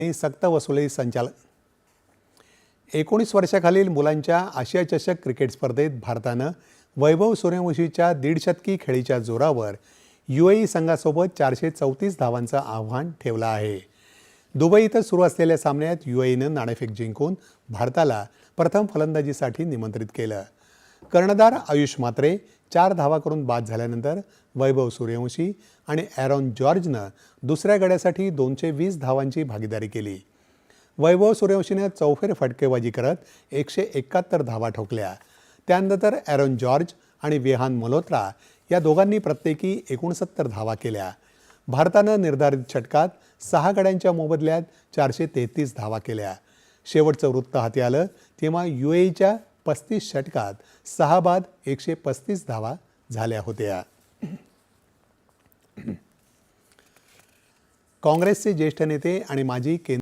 सक्तवसुली संचालन 19 वर्षाखालील मुलांच्या आशिया चषक क्रिकेट स्पर्धेत भारतानं वैभव सूर्यवंशीच्या 150 शतकी खेळीच्या जोरावर UAE संघासोबत 434 धावांचं आव्हान ठेवलं आहे। दुबई इथं सुरू असलेल्या सामन्यात UAEनं नाणेफेक जिंकून भारताला प्रथम फलंदाजीसाठी निमंत्रित केलं। कर्णधार आयुष मात्रे 4 धावा करून बाद झाल्यानंतर वैभव सूर्यवंशी आणि ॲरॉन जॉर्जनं दुसऱ्या गड्यासाठी 220 धावांची भागीदारी केली। वैभव सूर्यवंशीने चौफेर फटकेबाजी करत 171 धावा ठोकल्या। त्यानंतर ॲरॉन जॉर्ज आणि विहान मल्होत्रा या दोघांनी प्रत्येकी 69 धावा केल्या। भारतानं निर्धारित षटकात 6 गड्यांच्या मोबदल्यात 433 धावा केल्या। शेवटचं वृत्त हाती आलं तेव्हा UAEच्या 35 षटकात 6 बाद 135 धावा झाल्या होत्या। काँग्रेसचे ज्येष्ठ नेते आणि माजी